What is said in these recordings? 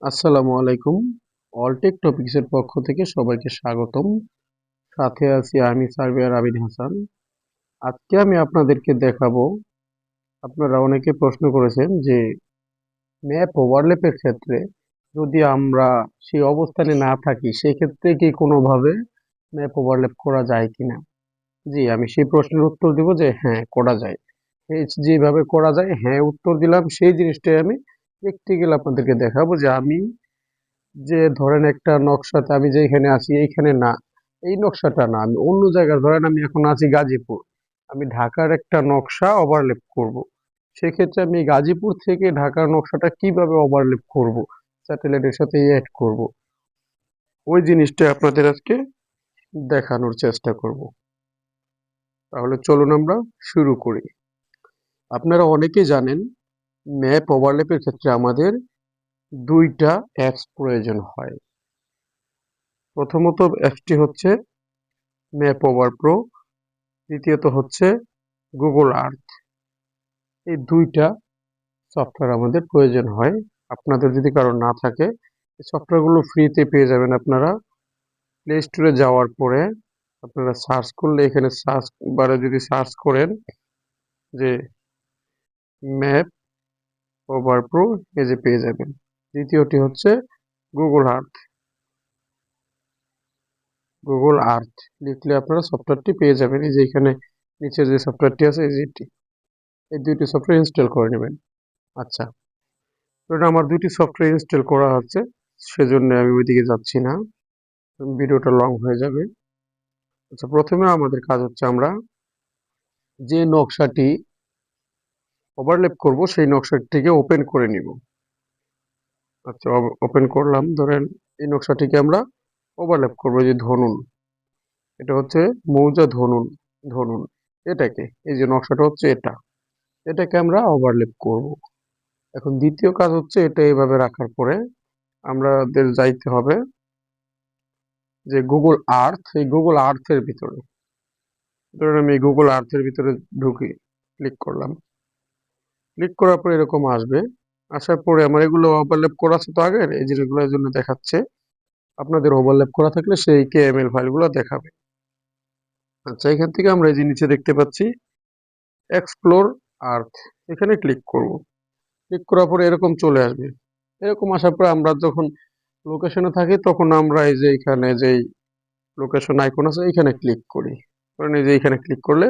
আসসালামু আলাইকুম। অলটেক টপিকসের পক্ষ থেকে সবাইকে স্বাগতম। সাথে আছি আমি সার্ভেয়ার আবিদ হাসান। আজকে আমি আপনাদেরকে দেখাবো, আপনারা অনেকে প্রশ্ন করেছেন যে ম্যাপ ওভারল্যাপের ক্ষেত্রে যদি আমরা সেই অবস্থানে না থাকি সেক্ষেত্রে কি কোনোভাবে ম্যাপ ওভারল্যাপ করা যায় কিনা। জি, আমি সেই প্রশ্নের উত্তর দিব যে হ্যাঁ, করা যায়। যেভাবে করা যায় হ্যাঁ উত্তর দিলাম, সেই জিনিসটাই আমি প্র্যাকটিক্যাল আপনাদেরকে দেখাবো যে আমি যে ধরেন একটা নকশাতে আমি যেখানে আছি এইখানে না, এই নকশাটা না, আমি অন্য জায়গায়, ধরেন আমি এখন আছি গাজীপুর, আমি ঢাকার একটা নকশা ওভারলেপ করব। সেক্ষেত্রে আমি গাজীপুর থেকে ঢাকার নকশাটা কিভাবে ওভারলেপ করব, স্যাটেলাইটের সাথে অ্যাড করব, ওই জিনিসটা আপনাদের আজকে দেখানোর চেষ্টা করব। তাহলে চলুন আমরা শুরু করি। আপনারা অনেকেই জানেন ম্যাপ ওভারলেপের ক্ষেত্রে আমাদের দুইটা অ্যাপস প্রয়োজন হয়। প্রথমত অ্যাপসটি হচ্ছে ম্যাপ ওভার প্রো, দ্বিতীয়ত হচ্ছে গুগল আর্থ। এই দুইটা সফটওয়্যার আমাদের প্রয়োজন হয়। আপনাদের যদি কারো না থাকে, এই সফটওয়্যারগুলো ফ্রিতে পেয়ে যাবেন আপনারা। প্লে স্টোরে যাওয়ার পরে আপনারা সার্চ করলে, এখানে সার্চ বারে যদি সার্চ করেন যে ম্যাপ ওভার প্রো, এই যে পেয়ে যাবেন। দ্বিতীয়টি হচ্ছে গুগল আর্থ। গুগল আর্থ লিখলে আপনারা সফটওয়্যারটি পেয়ে যাবেন। এই যে এখানে নিচে যে সফটওয়্যারটি আছে, এই যেটি, এই দুইটি সফটওয়্যার ইনস্টল করে নেবেন। আচ্ছা, তো এটা আমার দুইটি সফটওয়্যার ইনস্টল করা আছে, সেজন্য আমি ওইদিকে যাচ্ছি না, ভিডিওটা লং হয়ে যাবে। আচ্ছা, প্রথমে আমাদের কাজ হচ্ছে আমরা যে নকশাটি ওভারল্যাপ করব সেই নকশাটিকে ওপেন করে নিব। আচ্ছা, ওপেন করলাম। ধরেন এই নকশাটিকে আমরা ওভারল্যাপ করবো, যে ধনুন, এটা হচ্ছে মৌজা ধনুন। ধনুন এটাকে, এই যে নকশাটা হচ্ছে এটাকে আমরা ওভারল্যাপ করব। এখন দ্বিতীয় কাজ হচ্ছে এটা এইভাবে রাখার পরে আমাদের যাইতে হবে যে গুগল আর্থ, এই গুগল আর্থের ভিতরে, ধরুন আমি গুগল আর্থের ভিতরে ঢুকি, ক্লিক করলাম। ক্লিক করার পর এরকম আসবে। আসার পরে আমার এগুলো ওভারল্যাপ করা আছে তো আগের, এই জিনিসগুলোর জন্য দেখাচ্ছে। আপনাদের ওভারল্যাপ করা থাকলে সেই কেএমএল ফাইলগুলো দেখাবে। আচ্ছা, এখান থেকে আমরা এই যে নিচে দেখতে পাচ্ছি এক্সপ্লোর আর্থ, এখানে ক্লিক করব। ক্লিক করার পরে এরকম চলে আসবে। এরকম আসার পরে আমরা যখন লোকেশনে থাকি তখন আমরা এই যে এখানে যেই লোকেশন আইকন আছে এখানে ক্লিক করি। কারণ এই যে এখানে ক্লিক করলে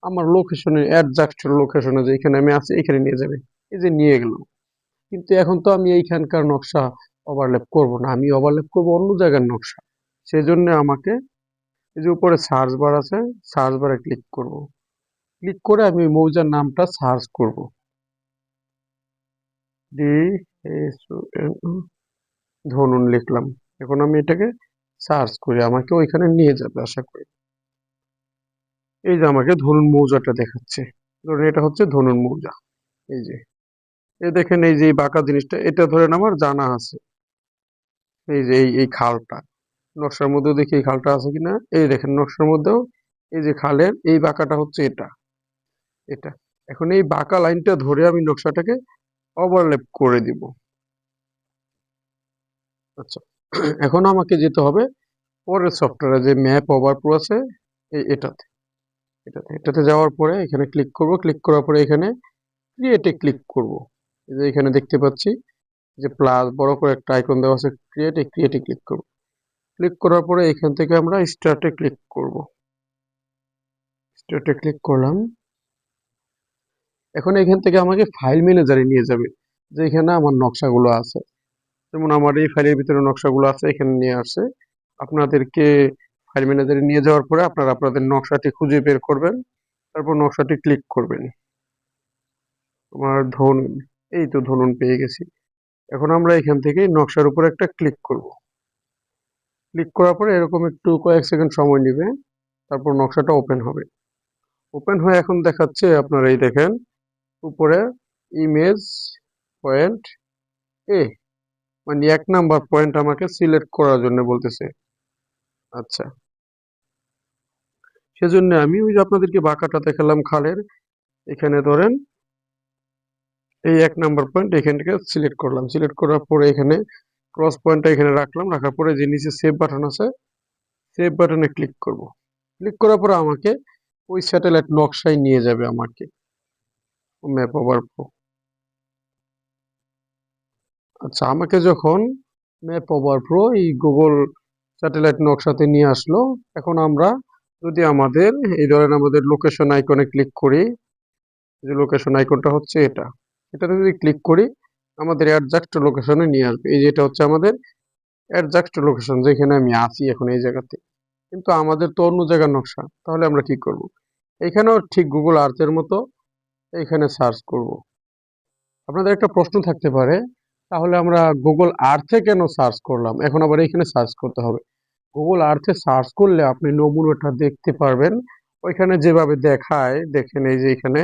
আমার লোকেশনে, অ্যাডজাস্ট লোকেশনে যেখানে আমি আছি এখানে নিয়ে যাবে। এই যে নিয়ে গেল। কিন্তু এখন তো আমি এইখানকার নকশা ওভারল্যাপ করব না, আমি ওভারল্যাপ করব অন্য জায়গার নকশা। সেজন্য আমাকে এই যে উপরে সার্চ বার আছে, সার্চ বারে ক্লিক করব। ক্লিক করে আমি মৌজার নামটা সার্চ করব, ডি এস ধনুন লিখলাম। এখন আমি এটাকে সার্চ করি, আমাকে ওইখানে নিয়ে যাবে আশা করি। এই যে আমাকে ধনুন মৌজাটা দেখাচ্ছে, ধরুন এটা হচ্ছে ধনুন মৌজা। এই যে দেখেন, এই যে এই বাঁকা জিনিসটা, এটা ধরেন আমার জানা আছে। এই যে এই খালটা, নকশার মধ্যেও দেখি এই খালটা আছে কিনা। এই দেখেন নকশার মধ্যেও এই যে খালের এই বাঁকাটা হচ্ছে এটা। এখন এই বাঁকা লাইনটা ধরে আমি নকশাটাকে ওভারল্যাপ করে দিব। আচ্ছা, এখন আমাকে যেতে হবে পরের সফটওয়্যারে, যে ম্যাপ ওভার প্রো আছে, এটাতে যাওয়ার পরে এখানে ক্লিক করব। ক্লিক করার পরে এখানে ক্রিয়েটে ক্লিক করব। এই যে এখানে দেখতে পাচ্ছি যে প্লাস বড় করে একটা আইকন দেওয়া আছে, ক্রিয়েটে ক্লিক করব। ক্লিক করার পরে এখান থেকে আমরা স্টার্টে ক্লিক করব। স্টার্টে ক্লিক করলাম। এখন এখান থেকে আমাকে ফাইল ম্যানেজারে নিয়ে যাবে, যে এখানে আমার নকশাগুলো আছে। যেমন আমার এই ফাইলের ভিতরে নকশাগুলো আছে, এখানে নিয়ে আসছে। আপনাদেরকে ফাইল ম্যানেজারে নিয়ে যাওয়ার পরে আপনারা আপনাদের নকশাটি খুঁজে বের করবেন, তারপর নকশাটি ক্লিক করবেন। আমার ধনুন, এই তো ধনুন পেয়ে গেছি। এখন আমরা এখান থেকে নকশার উপর একটা ক্লিক করব। ক্লিক করার পরে এরকম একটু কয়েক সেকেন্ড সময় নেবে, তারপর নকশাটা ওপেন হবে। ওপেন হয়ে এখন দেখাচ্ছে, আপনারা এই দেখেন উপরে ইমেজ পয়েন্ট এ, মানে 1 নাম্বার পয়েন্ট আমাকে সিলেক্ট করার জন্য বলতেছে। আচ্ছা, সেজন্য আমি ওই যে আপনাদেরকে বাঁকাটা দেখালাম খালের, এখানে ধরেন এই 1 নাম্বার পয়েন্ট এখান থেকে সিলেক্ট করলাম। সিলেক্ট করার পরে এখানে ক্রস পয়েন্টটা এখানে রাখলাম, রাখার পরে যে নিচে সেভ বাটন আছে, সেভ বাটনে ক্লিক করব। ক্লিক করার পরে আমাকে ওই স্যাটেলাইট নকশায় নিয়ে যাবে আমাকে, ম্যাপ ওভার প্রো। আচ্ছা, আমাকে যখন ম্যাপ ওভার প্রো এই গুগল স্যাটেলাইট নকশাতে নিয়ে আসলো, এখন আমরা যদি আমাদের এই ধরেন আমাদের লোকেশন আইকনে ক্লিক করি, যে লোকেশন আইকনটা হচ্ছে এটাতে যদি ক্লিক করি আমাদের অ্যাডজাস্ট লোকেশনে নিয়ে আসবে। এই যে এটা হচ্ছে আমাদের অ্যাডজাস্ট লোকেশন, যেখানে আমি আছি এখন এই জায়গাতে, কিন্তু আমাদের তো অন্য জায়গার নকশা। তাহলে আমরা কি করব? এখানেও ঠিক গুগল আর্থের মতো এখানে সার্চ করব। আপনাদের একটা প্রশ্ন থাকতে পারে, তাহলে আমরা গুগল আর্থে কেন সার্চ করলাম, এখন আবার এখানে সার্চ করতে হবে? গুগল আর্থে সার্চ করলে আপনি নমুনাটা দেখতে পারবেন ওইখানে যেভাবে দেখায়। দেখেন এই যে এখানে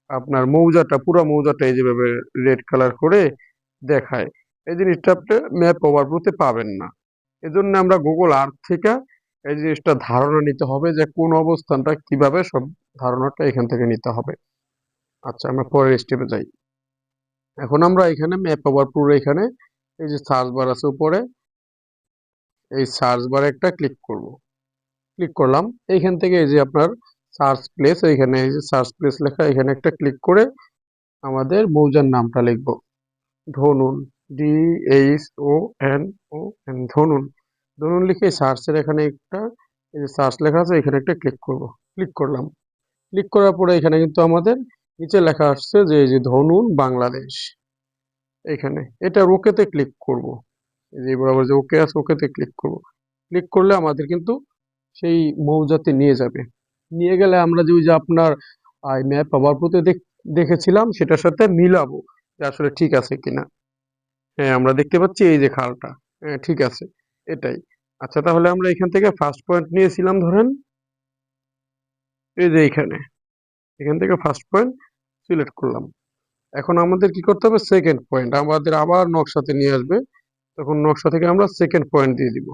আপনার মৌজাটা, পুরো মৌজাটা এই যেভাবে রেড কালার করে দেখায়, এই জিনিসটা আপনি ম্যাপ ওভারভিউতে পাবেন না। এজন্য আমরা গুগল আর্থ থেকে এই জিনিসটা ধারণা নিতে হবে যে কোন অবস্থানটা কিভাবে, সব ধারণাটা এখান থেকে নিতে হবে। আচ্ছা, আমরা পরের স্টেপে যাই। এখন আমরা এখানে ম্যাপ ওভারভিউ, এখানে এই যে সার্চ বার আছে উপরে, এই সার্চ বারে একটা ক্লিক করব। ক্লিক করলাম, এইখান থেকে এই যে আপনার সার্চ প্লেস, এইখানে এই যে সার্চ প্লেস লেখা, এখানে একটা ক্লিক করে আমাদের মৌজার নামটা লিখব, ধনুন, DHONON, ধনুন। ধনুন লিখে সার্চের এখানে একটা এই যে সার্চ লেখা আছে, এখানে একটা ক্লিক করব। ক্লিক করলাম, ক্লিক করার পরে এখানে কিন্তু আমাদের নিচে লেখা আসছে যে এই যে ধনুন বাংলাদেশ, এখানে এটা ওকেতে ক্লিক করব। এই যে বরাবর যে ওকে আছে, ওকেতে ক্লিক করব। ক্লিক করলে আমাদের কিন্তু সেই মৌজাতে নিয়ে যাবে। নিয়ে গেলে আমরা যে ওই যে আপনার ম্যাপ ওভারভিউতে দেখেছিলাম সেটার সাথে মিলাবো যে আসলে ঠিক আছে কিনা। হ্যাঁ, আমরা দেখতে পাচ্ছি এই যে খালটা, হ্যাঁ ঠিক আছে, এটাই। আচ্ছা, তাহলে আমরা এখান থেকে ফার্স্ট পয়েন্ট নিয়েছিলাম, ধরেন এই যে এখান থেকে ফার্স্ট পয়েন্ট সিলেক্ট করলাম। এখন আমাদের কি করতে হবে? সেকেন্ড পয়েন্ট আমাদের আবার নকশাতে নিয়ে আসবে, তখন নকশা থেকে আমরা সেকেন্ড পয়েন্ট দিয়ে দিব।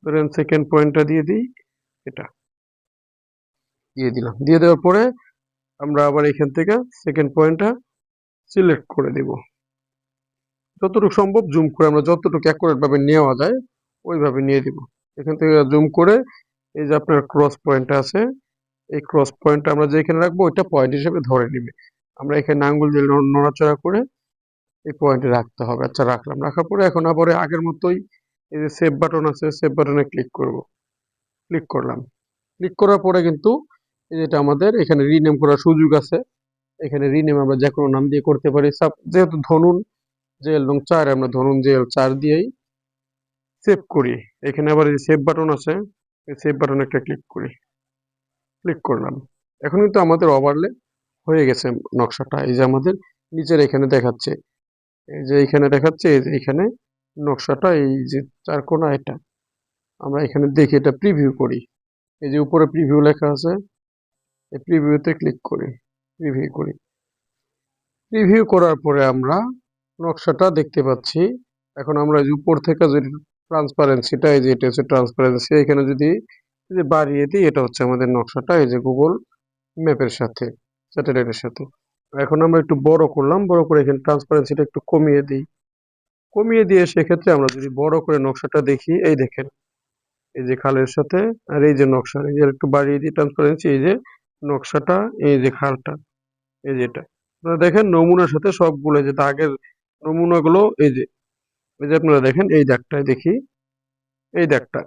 ধরেন সেকেন্ড পয়েন্টটা দিয়ে দিই, এটা দিয়ে দিলাম। দিয়ে দেওয়ার পরে আমরা আবার এখান থেকে সেকেন্ড পয়েন্টটা সিলেক্ট করে দিব। যতটুকু সম্ভব জুম করে, আমরা যতটুকু অ্যাকুরেট ভাবে নেওয়া যায় ওইভাবে নিয়ে দিব। এখান থেকে জুম করে এই যে আপনার ক্রস পয়েন্ট আছে, এই ক্রস পয়েন্টটা আমরা যেখানে রাখবো ওইটা পয়েন্ট হিসেবে ধরে নিবে। আমরা এখানে আঙ্গুল দিয়ে নড়াচড়া করে এই পয়েন্টে রাখতে হবে। আচ্ছা, রাখলাম। রাখার পরে এখন আবার আগের মতোই এই যে সেভ বাটন আছে, সেভ বাটনে ক্লিক করব। ক্লিক করলাম। ক্লিক করার পরে কিন্তু এই যেটা আমাদের এখানে রিনেম করার সুযোগ আছে। এখানে রিনেম আমরা যে কোনো নাম দিয়ে করতে পারি। যেহেতু ধনুন জেল এবং 4, আমরা ধরুন জেল 4 দিয়েই সেভ করি। এখানে আবার এই সেভ বাটন আছে, এই সেভ বাটনে একটা ক্লিক করি। ক্লিক করলাম। এখন কিন্তু আমাদের ওভারলে হয়ে গেছে নকশাটা। এই যে আমাদের নিচের এখানে দেখাচ্ছে, এই যে এখানে দেখাচ্ছে, এই যে এখানে নকশাটা, এই যে 4 কোণা, এটা আমরা এখানে দেখি, এটা প্রিভিউ করি। এই যে উপরে প্রিভিউ লেখা আছে, এই প্রিভিউতে ক্লিক করি, প্রিভিউ করি। প্রিভিউ করার পরে আমরা নকশাটা দেখতে পাচ্ছি। এখন আমরা যে উপর থেকে যদি ট্রান্সপারেন্সিটা, এই যে এটা হচ্ছে ট্রান্সপারেন্সি, এখানে যদি বাড়িয়ে দিই, এটা হচ্ছে আমাদের নকশাটা এই যে গুগল ম্যাপের সাথে, স্যাটেলাইটের সাথে। এখন আমরা একটু বড় করলাম, বড় করে এখানে ট্রান্সপারেন্সিটা একটু কমিয়ে দিই। কমিয়ে দিয়ে সেক্ষেত্রে আমরা যদি বড় করে নকশাটা দেখি, এই দেখেন এই যে খালের সাথে, আর এই যে নকশা, এই যে একটু বাড়িয়ে দিই ট্রান্সপারেন্সি, এই যে নকশাটা, এই যে খালটা, এই যে এটা আপনারা দেখেন নমুনার সাথে সবগুলো যে দাগের নমুনাগুলো, এই যে আপনারা দেখেন এই দাগটায় দেখি, এই দাগটা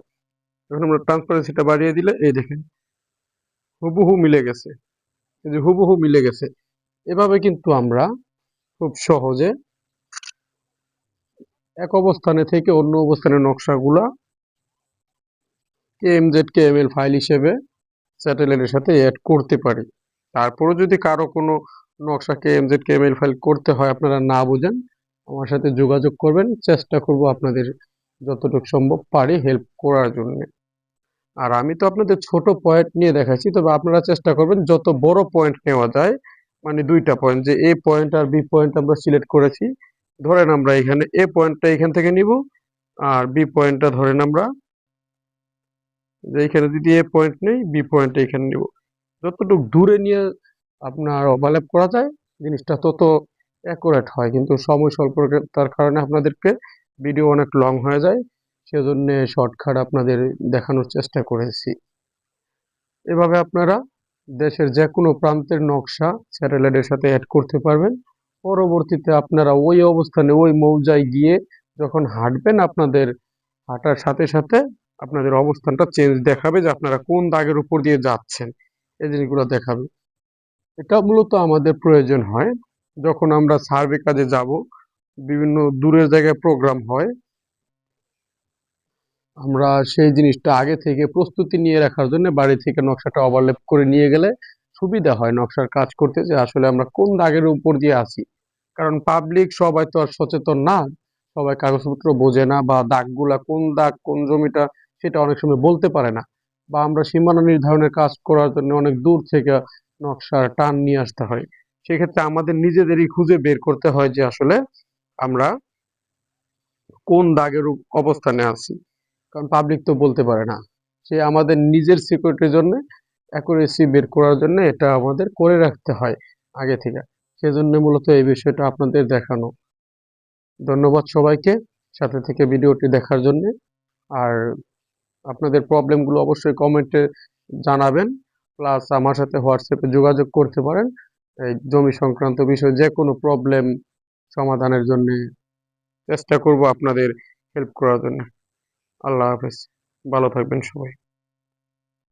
এখন আমরা ট্রান্সপারেন্সিটা বাড়িয়ে দিলে এই দেখেন হুবহু মিলে গেছে, এই যে হুবহু মিলে গেছে। এভাবে কিন্তু আমরা খুব সহজে এক অবস্থানে থেকে অন্য অবস্থানের নকশাগুলা KMZ KML ফাইল হিসেবে স্যাটেলাইটের সাথে অ্যাড করতে পারি। তারপরে যদি কারো কোনো নকশা KMZ KML ফাইল করতে হয়, আপনারা না বুঝেন, আমার সাথে যোগাযোগ করবেন, চেষ্টা করব আপনাদের যতটুকু সম্ভব পারি হেল্প করার জন্য। আর আমি তো আপনাদের ছোট পয়েন্ট নিয়ে দেখাচ্ছি, তবে আপনারা চেষ্টা করবেন যত বড় পয়েন্ট নেওয়া যায়, মানে দুইটা পয়েন্ট, যে A পয়েন্ট আর B পয়েন্ট আমরা সিলেক্ট করেছি, ধরেন আমরা এখানে A পয়েন্টটা এখান থেকে নিব, আর B পয়েন্টটা ধরেন আমরা যে এখানে যদি A পয়েন্ট নেই, B পয়েন্টটা এখানে নিব। যতটুকু দূরে নিয়ে আপনার ওভারল্যাপ করা যায় জিনিসটা তত অ্যাকুরেট হয়, কিন্তু সময় স্বল্পতার কারণে আপনাদেরকে ভিডিও অনেক লং হয়ে যায়, সেজন্য শর্টকাট আপনাদের দেখানোর চেষ্টা করেছি। এভাবে আপনারা দেশের যে কোনো প্রান্তের নকশা স্যাটেলাইটের সাথে অ্যাড করতে পারবেন। পরবর্তীতে আপনারা ওই অবস্থানে ওই মৌজায় গিয়ে যখন হাঁটবেন, আপনাদের হাঁটার সাথে সাথে আপনাদের অবস্থানটা চেঞ্জ দেখাবে যে আপনারা কোন দাগের উপর দিয়ে যাচ্ছেন, এই জিনিসগুলো দেখাবে। এটা মূলত আমাদের প্রয়োজন হয় যখন আমরা সার্ভে কাজে যাব, বিভিন্ন দূরের জায়গায় প্রোগ্রাম হয়, আমরা সেই জিনিসটা আগে থেকে প্রস্তুতি নিয়ে রাখার জন্য বাড়ি থেকে নকশাটা ওভারল্যাপ করে নিয়ে গেলে সুবিধা হয় নকশার কাজ করতে, যে আসলে আমরা কোন দাগের উপর দিয়ে আছি। কারণ পাবলিক সবাই তো আর সচেতন না, সবাই কাগজপত্র বোঝে না, বা দাগগুলা কোন দাগ কোন জমিটা সেটা অনেক সময় বলতে পারে না, বা আমরা সীমানা নির্ধারণের কাজ করার জন্য অনেক দূর থেকে নকশার টান নিয়ে আসতে হয়। সেক্ষেত্রে আমাদের নিজেদেরই খুঁজে বের করতে হয় যে আসলে আমরা কোন দাগের অবস্থানে আছি। কারণ পাবলিক তো বলতে পারে না, সে আমাদের নিজের সিকিউরিটির জন্য অ্যাকুরেসি বের করার জন্য এটা আমাদের করে রাখতে হয় আগে থেকে। সেজন্য মূলত এই বিষয়টা আপনাদের দেখানো। ধন্যবাদ সবাইকে সাথে থেকে ভিডিওটি দেখার জন্য। আর আপনাদের প্রবলেমগুলো অবশ্যই কমেন্টে জানাবেন, প্লাস আমার সাথে হোয়াটসঅ্যাপে যোগাযোগ করতে পারেন এই জমি সংক্রান্ত বিষয়ে যে কোনো প্রবলেম সমাধানের জন্য। চেষ্টা করব আপনাদের হেল্প করার জন্য। আল্লাহ হাফেজ, ভালো থাকবেন সবাই।